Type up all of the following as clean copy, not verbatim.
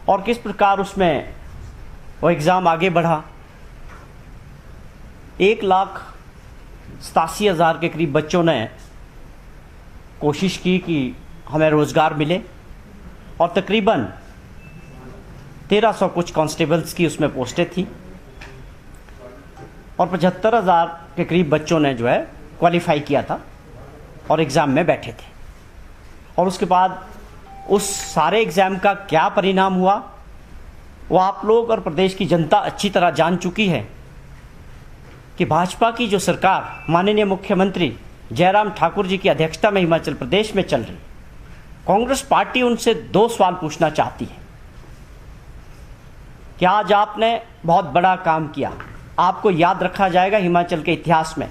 और किस प्रकार उसमें वो एग्ज़ाम आगे बढ़ा। 1,87,000 के करीब बच्चों ने कोशिश की कि हमें रोज़गार मिले और तकरीबन 1,300 कुछ कांस्टेबल्स की उसमें पोस्टें थी और 75,000 के करीब बच्चों ने जो है क्वालिफाई किया था और एग्ज़ाम में बैठे थे। और उसके बाद उस सारे एग्ज़ाम का क्या परिणाम हुआ वो आप लोग और प्रदेश की जनता अच्छी तरह जान चुकी है कि भाजपा की जो सरकार माननीय मुख्यमंत्री जयराम ठाकुर जी की अध्यक्षता में हिमाचल प्रदेश में चल रही, कांग्रेस पार्टी उनसे 2 सवाल पूछना चाहती है कि आज आपने बहुत बड़ा काम किया, आपको याद रखा जाएगा हिमाचल के इतिहास में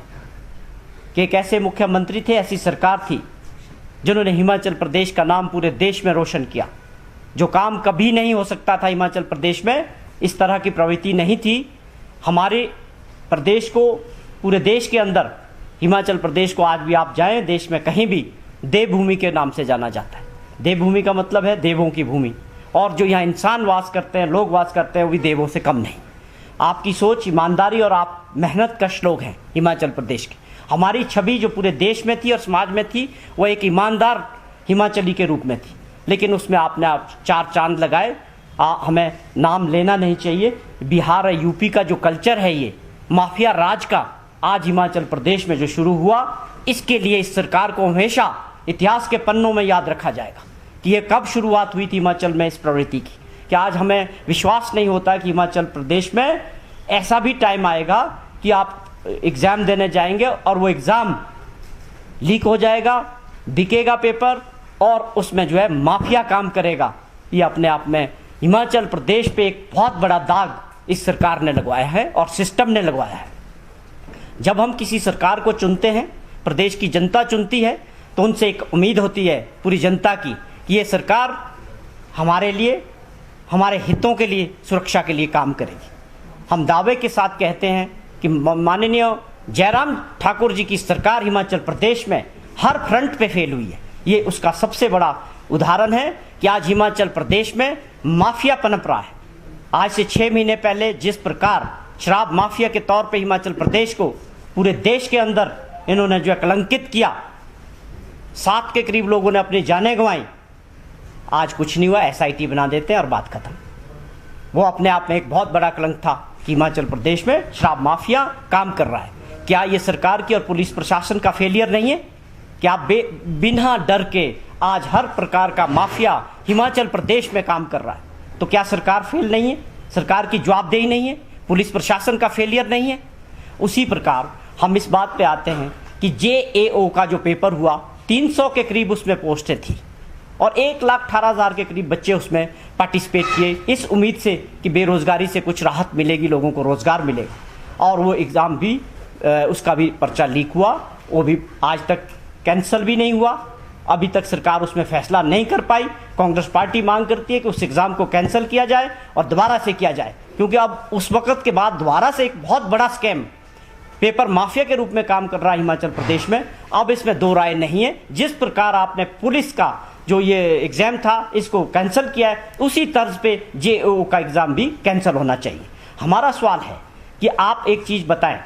कि एक ऐसे मुख्यमंत्री थे, ऐसी सरकार थी जिन्होंने हिमाचल प्रदेश का नाम पूरे देश में रोशन किया। जो काम कभी नहीं हो सकता था हिमाचल प्रदेश में, इस तरह की प्रवृत्ति नहीं थी। हमारे प्रदेश को पूरे देश के अंदर, हिमाचल प्रदेश को आज भी आप जाएं देश में कहीं भी, देवभूमि के नाम से जाना जाता है। देवभूमि का मतलब है देवों की भूमि, और जो यहाँ इंसान वास करते हैं, लोग वास करते हैं, वो भी देवों से कम नहीं। आपकी सोच, ईमानदारी और आप मेहनत कश लोग हैं हिमाचल प्रदेश के। हमारी छवि जो पूरे देश में थी और समाज में थी वो एक ईमानदार हिमाचली के रूप में थी, लेकिन उसमें आपने आप 4 चांद लगाए। हमें नाम लेना नहीं चाहिए। बिहार और यूपी का जो कल्चर है, ये माफिया राज का आज हिमाचल प्रदेश में जो शुरू हुआ, इसके लिए इस सरकार को हमेशा इतिहास के पन्नों में याद रखा जाएगा कि ये कब शुरुआत हुई थी हिमाचल में इस प्रवृत्ति की। कि आज हमें विश्वास नहीं होता कि हिमाचल प्रदेश में ऐसा भी टाइम आएगा कि आप एग्ज़ाम देने जाएंगे और वो एग्ज़ाम लीक हो जाएगा, बिकेगा पेपर और उसमें जो है माफिया काम करेगा। ये अपने आप में हिमाचल प्रदेश पे एक बहुत बड़ा दाग इस सरकार ने लगवाया है और सिस्टम ने लगवाया है। जब हम किसी सरकार को चुनते हैं, प्रदेश की जनता चुनती है, तो उनसे एक उम्मीद होती है पूरी जनता की कि ये सरकार हमारे लिए, हमारे हितों के लिए, सुरक्षा के लिए काम करेगी। हम दावे के साथ कहते हैं कि माननीय जयराम ठाकुर जी की सरकार हिमाचल प्रदेश में हर फ्रंट पे फेल हुई है। ये उसका सबसे बड़ा उदाहरण है कि आज हिमाचल प्रदेश में माफिया पनप रहा है। आज से 6 महीने पहले जिस प्रकार शराब माफिया के तौर पे हिमाचल प्रदेश को पूरे देश के अंदर इन्होंने जो है कलंकित किया, 7 के करीब लोगों ने अपनी जानें गंवाई, आज कुछ नहीं हुआ, SIT बना देते हैं और बात खत्म। वो अपने आप में एक बहुत बड़ा कलंक था कि हिमाचल प्रदेश में शराब माफिया काम कर रहा है। क्या ये सरकार की और पुलिस प्रशासन का फेलियर नहीं है? क्या बिना डर के आज हर प्रकार का माफिया हिमाचल प्रदेश में काम कर रहा है? तो क्या सरकार फेल नहीं है? सरकार की जवाबदेही नहीं है? पुलिस प्रशासन का फेलियर नहीं है? उसी प्रकार हम इस बात पे आते हैं कि JAO का जो पेपर हुआ, 300 के करीब उसमें पोस्टें थी और 1,18,000 के करीब बच्चे उसमें पार्टिसिपेट किए, इस उम्मीद से कि बेरोज़गारी से कुछ राहत मिलेगी, लोगों को रोज़गार मिलेगा। और वो एग्ज़ाम भी, उसका भी पर्चा लीक हुआ, वो भी आज तक कैंसिल भी नहीं हुआ। अभी तक सरकार उसमें फैसला नहीं कर पाई। कांग्रेस पार्टी मांग करती है कि उस एग्ज़ाम को कैंसिल किया जाए और दोबारा से किया जाए, क्योंकि अब उस वक़्त के बाद दोबारा से एक बहुत बड़ा स्कैम पेपर माफिया के रूप में काम कर रहा है हिमाचल प्रदेश में। अब इसमें 2 राय नहीं है। जिस प्रकार आपने पुलिस का जो ये एग्ज़ाम था इसको कैंसिल किया है, उसी तर्ज पे JAO का एग्ज़ाम भी कैंसिल होना चाहिए। हमारा सवाल है कि आप एक चीज़ बताएं,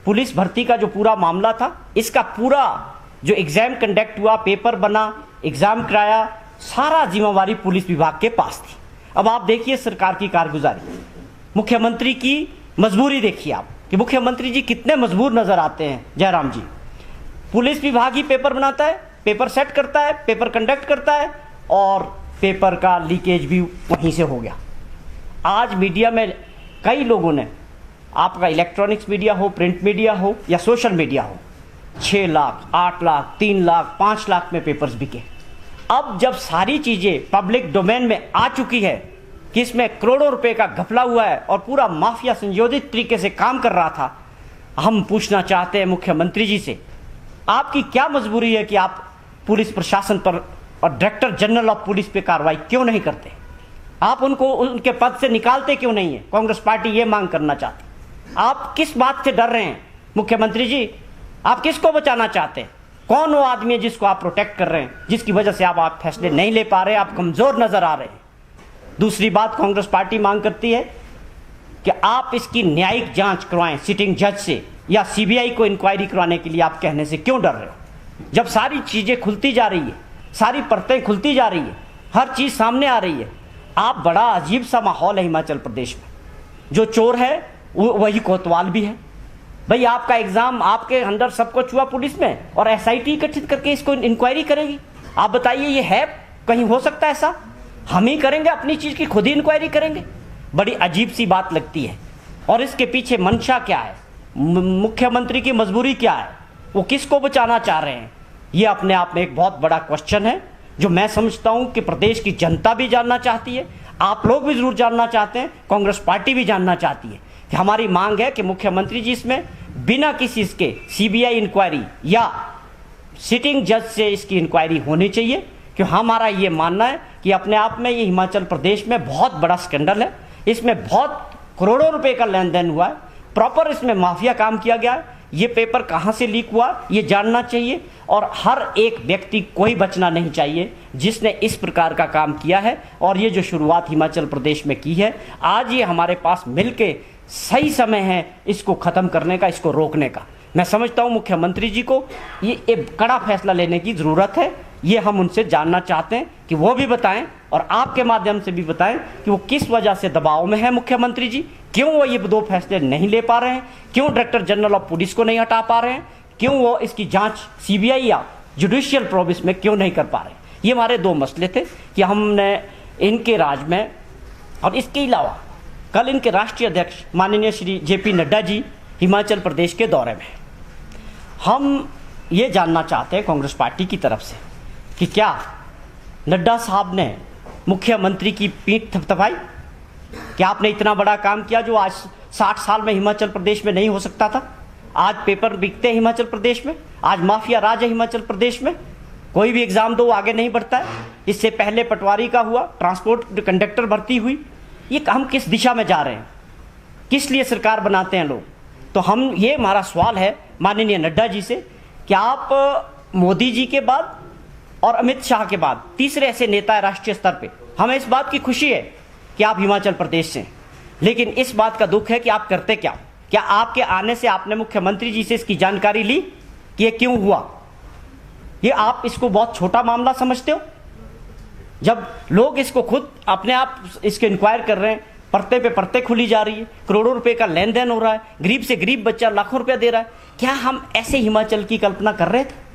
पुलिस भर्ती का जो पूरा मामला था, इसका पूरा जो एग्ज़ाम कंडक्ट हुआ, पेपर बना, एग्ज़ाम कराया, सारा जिम्मेवारी पुलिस विभाग के पास थी। अब आप देखिए सरकार की कारगुजारी, मुख्यमंत्री की मजबूरी देखिए आप कि मुख्यमंत्री जी कितने मजबूर नज़र आते हैं। जयराम जी, पुलिस विभाग ही पेपर बनाता है, पेपर सेट करता है, पेपर कंडक्ट करता है और पेपर का लीकेज भी वहीं से हो गया। आज मीडिया में कई लोगों ने, आपका इलेक्ट्रॉनिक्स मीडिया हो, प्रिंट मीडिया हो या सोशल मीडिया हो, 6 लाख, 8 लाख, 3 लाख, 5 लाख में पेपर्स बिके। अब जब सारी चीज़ें पब्लिक डोमेन में आ चुकी है कि इसमें करोड़ों रुपए का घपला हुआ है और पूरा माफिया संयोजित तरीके से काम कर रहा था, हम पूछना चाहते हैं मुख्यमंत्री जी से, आपकी क्या मजबूरी है कि आप पुलिस प्रशासन पर और डायरेक्टर जनरल ऑफ पुलिस पे कार्रवाई क्यों नहीं करते? आप उनको उनके पद से निकालते क्यों नहीं है? कांग्रेस पार्टी ये मांग करना चाहती। आप किस बात से डर रहे हैं मुख्यमंत्री जी? आप किसको बचाना चाहते हैं? कौन वो आदमी है जिसको आप प्रोटेक्ट कर रहे हैं, जिसकी वजह से आप फैसले नहीं ले पा रहे, आप कमजोर नजर आ रहे हैं? दूसरी बात, कांग्रेस पार्टी मांग करती है कि आप इसकी न्यायिक जांच करवाएं सिटिंग जज से, या सीबीआई को इंक्वायरी करवाने के लिए आप कहने से क्यों डर रहे हो? जब सारी चीजें खुलती जा रही है, सारी परतें खुलती जा रही है, हर चीज सामने आ रही है। आप बड़ा अजीब सा माहौल है हिमाचल प्रदेश में। जो चोर है वही कोतवाल भी है। भाई आपका एग्जाम, आपके अंदर सब कुछ हुआ पुलिस में, और एसआईटी गठित करके इसको इंक्वायरी करेगी। आप बताइए, ये है कहीं हो सकता है ऐसा? हम ही करेंगे अपनी चीज की, खुद ही इंक्वायरी करेंगे? बड़ी अजीब सी बात लगती है। और इसके पीछे मंशा क्या है, मुख्यमंत्री की मजबूरी क्या है, वो किसको बचाना चाह रहे हैं, ये अपने आप में एक बहुत बड़ा क्वेश्चन है, जो मैं समझता हूं कि प्रदेश की जनता भी जानना चाहती है, आप लोग भी जरूर जानना चाहते हैं, कांग्रेस पार्टी भी जानना चाहती है। कि हमारी मांग है कि मुख्यमंत्री जी इसमें बिना किसी इसके सीबीआई इंक्वायरी या सिटिंग जज से इसकी इंक्वायरी होनी चाहिए। कि हमारा ये मानना है कि अपने आप में ये हिमाचल प्रदेश में बहुत बड़ा स्कैंडल है, इसमें बहुत करोड़ों रुपए का लेन देन हुआ है, प्रॉपर इसमें माफिया काम किया गया है। ये पेपर कहां से लीक हुआ ये जानना चाहिए, और हर एक व्यक्ति, कोई बचना नहीं चाहिए जिसने इस प्रकार का काम किया है। और ये जो शुरुआत हिमाचल प्रदेश में की है, आज ये हमारे पास मिलके सही समय है इसको खत्म करने का, इसको रोकने का। मैं समझता हूं मुख्यमंत्री जी को ये एक कड़ा फैसला लेने की जरूरत है। ये हम उनसे जानना चाहते हैं कि वो भी बताएं, और आपके माध्यम से भी बताएं कि वो किस वजह से दबाव में है मुख्यमंत्री जी, क्यों वो ये 2 फैसले नहीं ले पा रहे हैं, क्यों डायरेक्टर जनरल ऑफ पुलिस को नहीं हटा पा रहे हैं, क्यों वो इसकी जांच सीबीआई या जुडिशियल प्रोविस में क्यों नहीं कर पा रहे। ये हमारे 2 मसले थे कि हमने इनके राज में। और इसके अलावा कल इनके राष्ट्रीय अध्यक्ष माननीय श्री जेपी नड्डा जी हिमाचल प्रदेश के दौरे में, हम ये जानना चाहते हैं कांग्रेस पार्टी की तरफ से कि क्या नड्डा साहब ने मुख्यमंत्री की पीठ थपथपाई? क्या आपने इतना बड़ा काम किया जो आज 60 साल में हिमाचल प्रदेश में नहीं हो सकता था? आज पेपर बिकते हैं हिमाचल प्रदेश में, आज माफिया राज है हिमाचल प्रदेश में, कोई भी एग्जाम दो आगे नहीं बढ़ता है। इससे पहले पटवारी का हुआ, ट्रांसपोर्ट कंडक्टर भर्ती हुई। ये हम किस दिशा में जा रहे हैं? किस लिए सरकार बनाते हैं लोग? तो हम, ये हमारा सवाल है माननीय नड्डा जी से कि आप मोदी जी के बाद और अमित शाह के बाद तीसरे ऐसे नेता है राष्ट्रीय स्तर पे। हमें इस बात की खुशी है कि आप हिमाचल प्रदेश से, लेकिन इस बात का दुख है कि आप करते क्या? क्या आपके आने से आपने मुख्यमंत्री जी से इसकी जानकारी ली कि ये क्यों हुआ? ये आप इसको बहुत छोटा मामला समझते हो? जब लोग इसको खुद अपने आप इसके इंक्वायर कर रहे हैं, परते पे परते खुली जा रही है, करोड़ों रुपए का लेन देन हो रहा है, गरीब से गरीब बच्चा लाखों रुपया दे रहा है। क्या हम ऐसे हिमाचल की कल्पना कर रहे थे?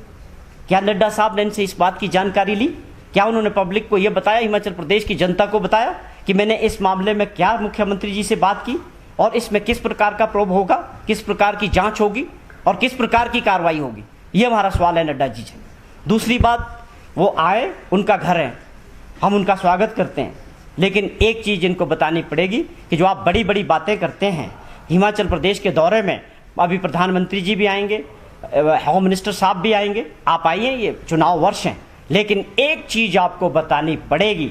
क्या नड्डा साहब ने इनसे इस बात की जानकारी ली? क्या उन्होंने पब्लिक को यह बताया, हिमाचल प्रदेश की जनता को बताया कि मैंने इस मामले में क्या मुख्यमंत्री जी से बात की, और इसमें किस प्रकार का प्रोब होगा, किस प्रकार की जांच होगी और किस प्रकार की कार्रवाई होगी? ये हमारा सवाल है नड्डा जी से। दूसरी बात, वो आए, उनका घर है, हम उनका स्वागत करते हैं, लेकिन एक चीज इनको बतानी पड़ेगी कि जो आप बड़ी बड़ी बातें करते हैं हिमाचल प्रदेश के दौरे में, अभी प्रधानमंत्री जी भी आएंगे, होम मिनिस्टर साहब भी आएंगे, आप आइए, ये चुनाव वर्ष हैं, लेकिन एक चीज आपको बतानी पड़ेगी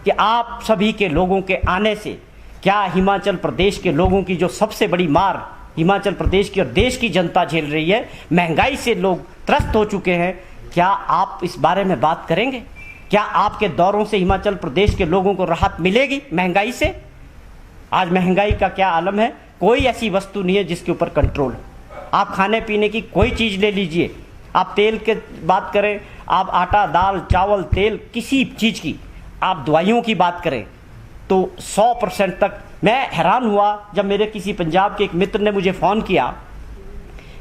कि आप सभी के लोगों के आने से क्या हिमाचल प्रदेश के लोगों की जो सबसे बड़ी मार हिमाचल प्रदेश की और देश की जनता झेल रही है, महंगाई से लोग त्रस्त हो चुके हैं, क्या आप इस बारे में बात करेंगे? क्या आपके दौरों से हिमाचल प्रदेश के लोगों को राहत मिलेगी महंगाई से? आज महंगाई का क्या आलम है, कोई ऐसी वस्तु नहीं है जिसके ऊपर कंट्रोल। आप खाने पीने की कोई चीज ले लीजिए, आप तेल के बात करें, आप आटा दाल चावल तेल किसी चीज की, आप दवाइयों की बात करें तो 100% तक। मैं हैरान हुआ जब मेरे किसी पंजाब के एक मित्र ने मुझे फोन किया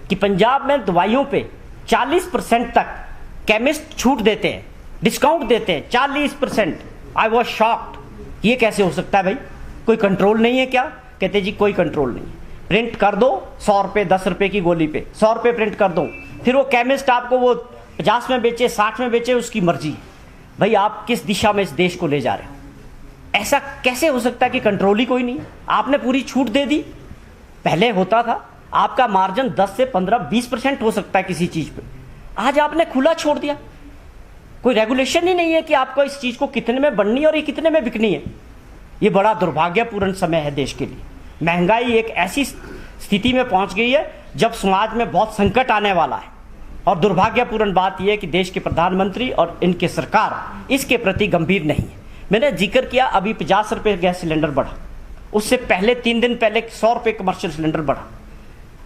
कि पंजाब में दवाइयों पे 40% तक केमिस्ट छूट देते हैं, डिस्काउंट देते हैं 40%। आई वॉज शॉक्ड, ये कैसे हो सकता है भाई? कोई कंट्रोल नहीं है क्या? कहते जी कोई कंट्रोल नहीं है, प्रिंट कर दो 100 रुपये 10 रुपये की गोली पे 100 रुपये प्रिंट कर दो, फिर वो केमिस्ट आपको वो 50 में बेचे 60 में बेचे, उसकी मर्जी। भाई आप किस दिशा में इस देश को ले जा रहे हो? ऐसा कैसे हो सकता है कि कंट्रोल ही कोई नहीं? आपने पूरी छूट दे दी। पहले होता था आपका मार्जिन 10 से 15-20% हो सकता है किसी चीज पे, आज आपने खुला छोड़ दिया। कोई रेगुलेशन ही नहीं है कि आपको इस चीज को कितने में बननी है और ये कितने में बिकनी है। ये बड़ा दुर्भाग्यपूर्ण समय है देश के लिए। महंगाई एक ऐसी स्थिति में पहुंच गई है जब समाज में बहुत संकट आने वाला है, और दुर्भाग्यपूर्ण बात यह है कि देश के प्रधानमंत्री और इनके सरकार इसके प्रति गंभीर नहीं है। मैंने जिक्र किया अभी 50 रुपये गैस सिलेंडर बढ़ा, उससे पहले 3 दिन पहले 100 रुपये कमर्शियल सिलेंडर बढ़ा।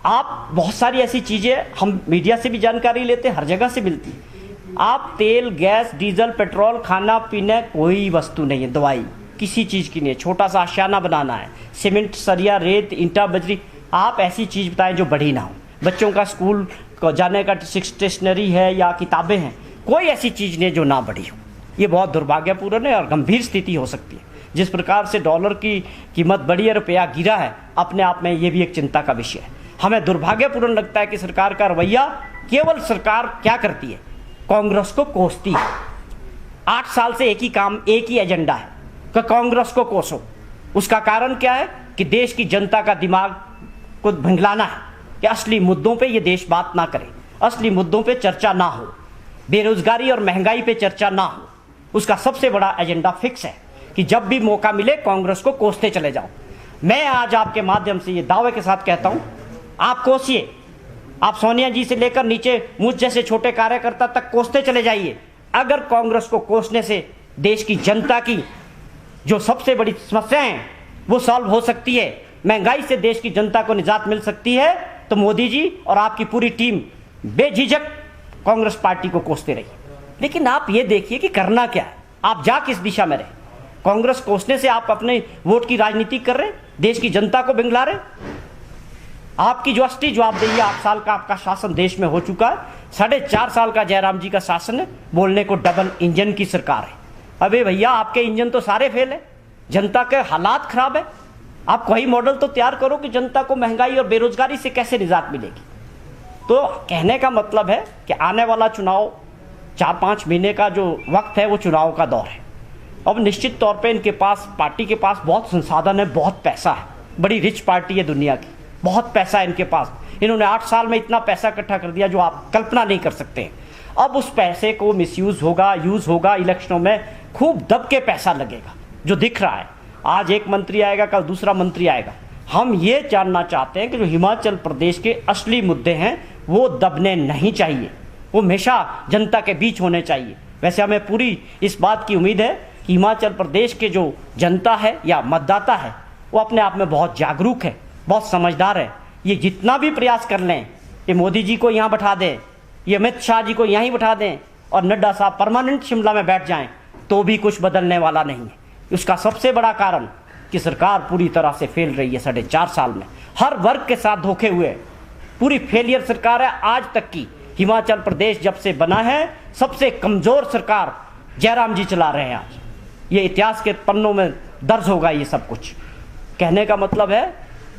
आप बहुत सारी ऐसी चीज़ें हम मीडिया से भी जानकारी लेते हैं, हर जगह से मिलती है। आप तेल, गैस, डीजल, पेट्रोल, खाना पीना, कोई वस्तु नहीं है, दवाई किसी चीज़ की नहीं है, छोटा सा आशियाना बनाना है, सीमेंट, सरिया, रेत, ईंटा, बजरी, आप ऐसी चीज़ बताएं जो बढ़ी ना हो। बच्चों का स्कूल को जाने का स्टेशनरी है या किताबें हैं, कोई ऐसी चीज़ नहीं है जो ना बढ़ी हो। ये बहुत दुर्भाग्यपूर्ण है और गंभीर स्थिति हो सकती है। जिस प्रकार से डॉलर की कीमत बढ़ी है, रुपया गिरा है, अपने आप में ये भी एक चिंता का विषय है। हमें दुर्भाग्यपूर्ण लगता है कि सरकार का रवैया, केवल सरकार क्या करती है, कांग्रेस को कोसती है। 8 साल से एक ही काम, एक ही एजेंडा है कि कांग्रेस को कोसो। उसका कारण क्या है कि देश की जनता का दिमाग को भंगलाना है कि असली मुद्दों पे ये देश बात ना करे, असली मुद्दों पे चर्चा ना हो, बेरोजगारी और महंगाई पे चर्चा ना हो। उसका सबसे बड़ा एजेंडा फिक्स है कि जब भी मौका मिले कांग्रेस को कोसते चले जाओ। मैं आज आपके माध्यम से ये दावे के साथ कहता हूं, आप कोसिए, आप सोनिया जी से लेकर नीचे मुझ जैसे छोटे कार्यकर्ता तक कोसते चले जाइए। अगर कांग्रेस को कोसने से देश की जनता की जो सबसे बड़ी समस्याएं हैं वो सॉल्व हो सकती है, महंगाई से देश की जनता को निजात मिल सकती है, तो मोदी जी और आपकी पूरी टीम बेझिझक कांग्रेस पार्टी को कोसते रहिए। लेकिन आप ये देखिए कि करना क्या है, आप जा किस दिशा में रहे। कांग्रेस कोसने से आप अपने वोट की राजनीति कर रहे, देश की जनता को बिंगला रहे। आपकी जो असली जवाबदेही, 8 साल का आपका शासन देश में हो चुका है, 4.5 साल का जयराम जी का शासन है, बोलने को डबल इंजन की सरकार है। अबे भैया, आपके इंजन तो सारे फेल है, जनता के हालात खराब है। आप कोई मॉडल तो तैयार करो कि जनता को महंगाई और बेरोजगारी से कैसे निजात मिलेगी। तो कहने का मतलब है कि आने वाला चुनाव, 4-5 महीने का जो वक्त है वो चुनाव का दौर है। अब निश्चित तौर पे इनके पास, पार्टी के पास बहुत संसाधन है, बहुत पैसा है, बड़ी रिच पार्टी है दुनिया की, बहुत पैसा है इनके पास। इन्होंने 8 साल में इतना पैसा इकट्ठा कर दिया जो आप कल्पना नहीं कर सकते हैं। अब उस पैसे को मिसयूज होगा, यूज होगा, इलेक्शनों में खूब दब के पैसा लगेगा, जो दिख रहा है। आज एक मंत्री आएगा, कल दूसरा मंत्री आएगा। हम ये जानना चाहते हैं कि जो हिमाचल प्रदेश के असली मुद्दे हैं वो दबने नहीं चाहिए, वो हमेशा जनता के बीच होने चाहिए। वैसे हमें पूरी इस बात की उम्मीद है कि हिमाचल प्रदेश के जो जनता है या मतदाता है वो अपने आप में बहुत जागरूक है, बहुत समझदार है। ये जितना भी प्रयास कर लें, ये मोदी जी को यहाँ बैठा दें, ये अमित शाह जी को यहीं बैठा दें और नड्डा साहब परमानेंट शिमला में बैठ जाएं, तो भी कुछ बदलने वाला नहीं है। उसका सबसे बड़ा कारण कि सरकार पूरी तरह से फेल रही है 4.5 साल में, हर वर्ग के साथ धोखे हुए, पूरी फेलियर सरकार है आज तक की। हिमाचल प्रदेश जब से बना है सबसे कमजोर सरकार जयराम जी चला रहे हैं आज। ये इतिहास के पन्नों में दर्ज होगा ये सब कुछ। कहने का मतलब है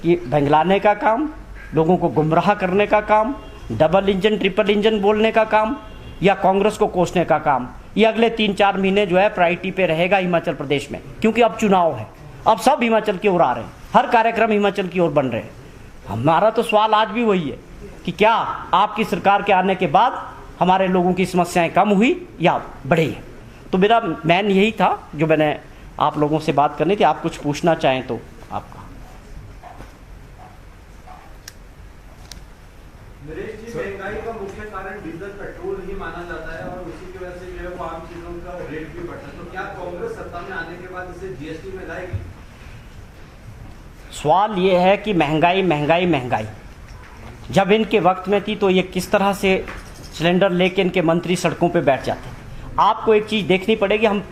कि भंगलाने का काम, लोगों को गुमराह करने का काम, डबल इंजन ट्रिपल इंजन बोलने का काम या कांग्रेस को कोसने का काम, ये अगले 3-4 महीने जो है प्रायोरिटी पे रहेगा हिमाचल प्रदेश में। क्योंकि अब चुनाव है, अब सब हिमाचल की ओर आ रहे हैं, हर कार्यक्रम हिमाचल की ओर बन रहे हैं। हमारा तो सवाल आज भी वही है कि क्या आपकी सरकार के आने के बाद हमारे लोगों की समस्याएं कम हुई या बढ़ी है। तो मेरा मैन यही था जो मैंने आप लोगों से बात करनी थी। आप कुछ पूछना चाहें तो आपका। नरेश जी, महंगाई का मुख्य कारण डीजल पेट्रोल ही माना जाता है और उसी की वजह से जो है वो आम चीजों का रेट भी बढ़ता है। तो क्या कांग्रेस सत्ता में आने के बाद इसे जीएसटी में लाएगी? सवाल ये है कि महंगाई महंगाई महंगाई जब इनके वक्त में थी तो ये किस तरह से सिलेंडर लेके इनके मंत्री सड़कों पे बैठ जाते। आपको एक चीज़ देखनी पड़ेगी, हम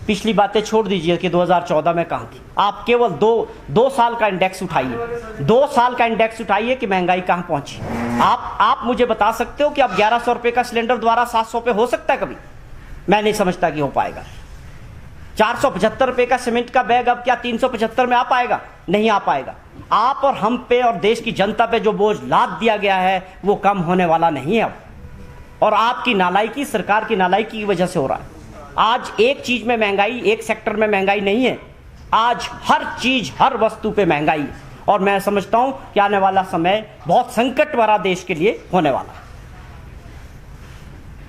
पिछली बातें छोड़ दीजिए कि 2014 में कहाँ थी। आप केवल दो साल का इंडेक्स उठाइए, 2 साल का इंडेक्स उठाइए कि महंगाई कहाँ पहुंची। आप मुझे बता सकते हो कि अब 1100 रुपये का सिलेंडर द्वारा 700 पे हो सकता है कभी? मैं नहीं समझता कि हो पाएगा। 475 रुपये का सीमेंट का बैग अब क्या 375 में आ पाएगा? नहीं आ पाएगा। आप और हम पे और देश की जनता पे जो बोझ लाद दिया गया है वो कम होने वाला नहीं है अब। और आपकी नालायकी, सरकार की नालायकी की वजह से हो रहा है। आज एक चीज में महंगाई, एक सेक्टर में महंगाई नहीं है, आज हर चीज, हर वस्तु पे महंगाई है। और मैं समझता हूं कि आने वाला समय बहुत संकट भरा देश के लिए होने वाला है।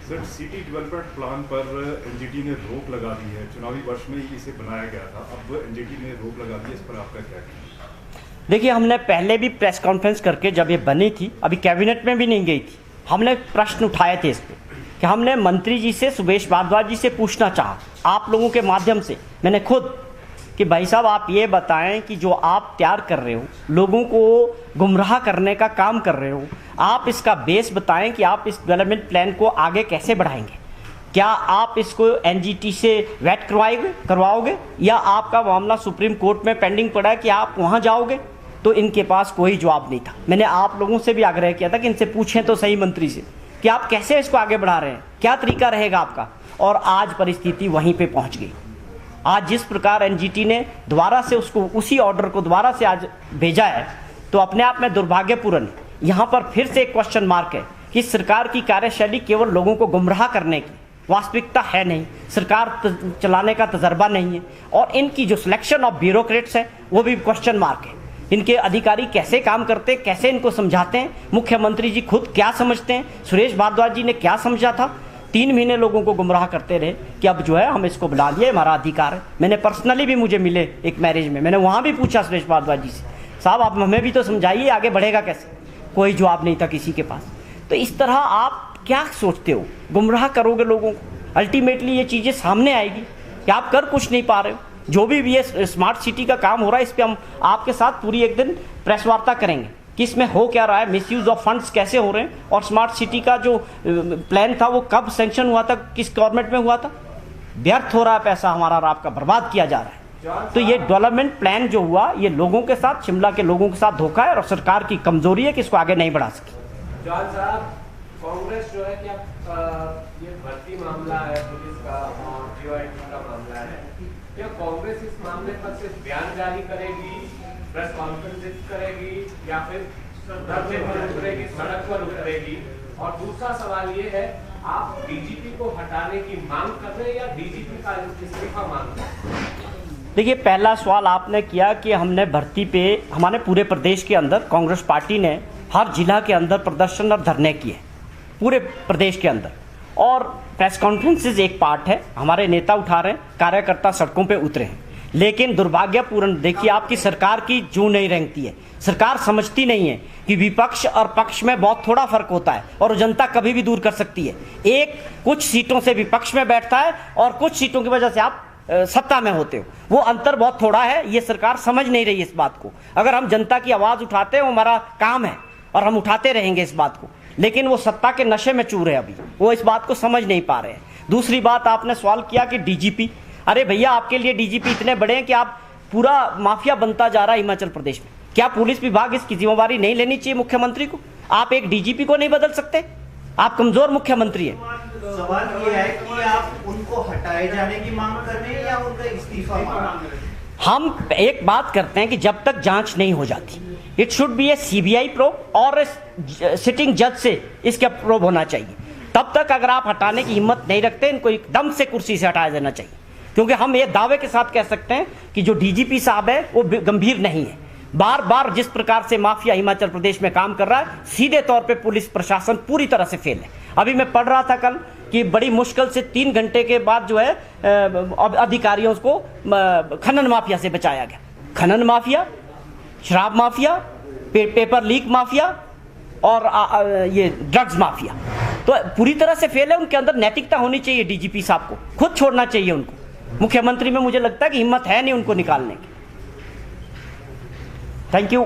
सर, सिटी डेवलपमेंट प्लान पर एनजीटी ने रोक लगा दी है। चुनावी वर्ष में ही इसे बनाया गया था, अब एनजीटी ने रोक लगा दी है, इस पर आपका क्या कहना है? देखिए, हमने पहले भी प्रेस कॉन्फ्रेंस करके जब ये बनी थी, अभी कैबिनेट में भी नहीं गई थी, हमने प्रश्न उठाए थे इस पर कि हमने मंत्री जी से, सुबेश भारद्वाज जी से पूछना चाहा आप लोगों के माध्यम से मैंने खुद कि भाई साहब आप ये बताएं कि जो आप तैयार कर रहे हो, लोगों को गुमराह करने का काम कर रहे हो, आप इसका बेस बताएं कि आप इस डेवलपमेंट प्लान को आगे कैसे बढ़ाएंगे। क्या आप इसको एनजीटी से वेट करवाओगे या आपका मामला सुप्रीम कोर्ट में पेंडिंग पड़ा है कि आप वहाँ जाओगे? तो इनके पास कोई जवाब नहीं था। मैंने आप लोगों से भी आग्रह किया था कि इनसे पूछें तो सही मंत्री से कि आप कैसे इसको आगे बढ़ा रहे हैं, क्या तरीका रहेगा आपका। और आज परिस्थिति वहीं पे पहुंच गई। आज जिस प्रकार एनजीटी ने दोबारा से उसको उसी ऑर्डर को दोबारा से आज भेजा है, तो अपने आप में दुर्भाग्यपूर्ण। यहाँ पर फिर से एक क्वेश्चन मार्क है कि सरकार की कार्यशैली केवल लोगों को गुमराह करने की वास्तविकता है नहीं, सरकार चलाने का तजर्बा नहीं है, और इनकी जो सिलेक्शन ऑफ ब्यूरोक्रेट्स है वो भी क्वेश्चन मार्क है। इनके अधिकारी कैसे काम करते हैं, कैसे इनको समझाते हैं, मुख्यमंत्री जी खुद क्या समझते हैं, सुरेश भारद्वाज जी ने क्या समझा था। 3 महीने लोगों को गुमराह करते रहे कि अब जो है हम इसको बुला लिए, हमारा अधिकार है। मैंने पर्सनली भी मुझे मिले एक मैरिज में, मैंने वहाँ भी पूछा सुरेश भारद्वाज जी से, साहब आप हमें भी तो समझाइए आगे बढ़ेगा कैसे। कोई जवाब नहीं था किसी के पास। तो इस तरह आप क्या सोचते हो, गुमराह करोगे लोगों को, अल्टीमेटली ये चीज़ें सामने आएगी कि आप कर कुछ नहीं पा रहे हो। जो भी ये स्मार्ट सिटी का काम हो रहा है, इस पर हम आपके साथ पूरी एक दिन प्रेस वार्ता करेंगे कि इसमें हो क्या रहा है, मिसयूज ऑफ फंड्स कैसे हो रहे हैं, और स्मार्ट सिटी का जो प्लान था वो कब सैंक्शन हुआ था, किस गवर्नमेंट में हुआ था। व्यर्थ हो रहा है पैसा हमारा और आपका बर्बाद किया जा रहा है। तो ये डेवलपमेंट प्लान जो हुआ, ये लोगों के साथ, शिमला के लोगों के साथ धोखा है और सरकार की कमजोरी है कि इसको आगे नहीं बढ़ा सकी। जॉर्ज साहब, कांग्रेस जो है कि ये भर्ती मामला है पुलिस का और जीओआईटी का मामला है, क्या कांग्रेस इस मामले पर सिर्फ बयान जारी करेगी, प्रेस कॉन्फ्रेंस करेगी, या फिर धरने पर उतरेगी, सड़क पर उतरेगी? और दूसरा सवाल ये है, आप डीजीपी को हटाने की मांग कर रहे हैं या डीजीपी का इस्तीफा मांग रहे हैं? देखिए, पहला सवाल आपने किया कि हमने भर्ती पे, हमारे पूरे प्रदेश के अंदर कांग्रेस पार्टी ने हर जिला के अंदर प्रदर्शन और धरने किए पूरे प्रदेश के अंदर, और प्रेस कॉन्फ्रेंसेज एक पार्ट है, हमारे नेता उठा रहे हैं, कार्यकर्ता सड़कों पे उतरे हैं। लेकिन दुर्भाग्यपूर्ण देखिए, आपकी सरकार की जू नहीं रेंगती है। सरकार समझती नहीं है कि विपक्ष और पक्ष में बहुत थोड़ा फर्क होता है और जनता कभी भी दूर कर सकती है। एक कुछ सीटों से विपक्ष में बैठता है और कुछ सीटों की वजह से आप सत्ता में होते हो, वो अंतर बहुत थोड़ा है। ये सरकार समझ नहीं रही इस बात को। अगर हम जनता की आवाज़ उठाते हैं, वो हमारा काम है और हम उठाते रहेंगे इस बात को, लेकिन वो सत्ता के नशे में चूर है, अभी वो इस बात को समझ नहीं पा रहे हैं। दूसरी बात, आपने सवाल किया कि डीजीपी, अरे भैया आपके लिए डीजीपी इतने बड़े हैं कि आप पूरा माफिया बनता जा रहा है हिमाचल प्रदेश में। क्या पुलिस विभाग इसकी जिम्मेवारी नहीं लेनी चाहिए मुख्यमंत्री को? आप एक डीजीपी को नहीं बदल सकते? आप कमजोर मुख्यमंत्री हैं। सवाल ये है कि आप उनको हटाए जाने की मांग कर रहे हैं या उनका इस्तीफा मांग रहे हैं? हम एक बात करते हैं कि जब तक जांच नहीं हो जाती, it should be A CBI probe और सिटिंग जज से इसका प्रोब होना चाहिए। तब तक अगर आप हटाने की हिम्मत नहीं रखते, इनको एकदम से कुर्सी से हटाया जाना चाहिए। क्योंकि हम ये दावे के साथ कह सकते हैं कि जो डीजीपी साहब है वो गंभीर नहीं है। बार बार जिस प्रकार से माफिया हिमाचल प्रदेश में काम कर रहा है, सीधे तौर पे पुलिस प्रशासन पूरी तरह से फेल है। अभी मैं पढ़ रहा था कल कि बड़ी मुश्किल से 3 घंटे के बाद जो है अधिकारियों को खनन माफिया से बचाया गया। खनन माफिया, शराब माफिया, पेपर लीक माफिया और ये ड्रग्स माफिया तो पूरी तरह से फेल है। उनके अंदर नैतिकता होनी चाहिए। डीजीपी साहब को खुद छोड़ना चाहिए उनको। मुख्यमंत्री में मुझे लगता है कि हिम्मत है नहीं उनको निकालने की। Thank you.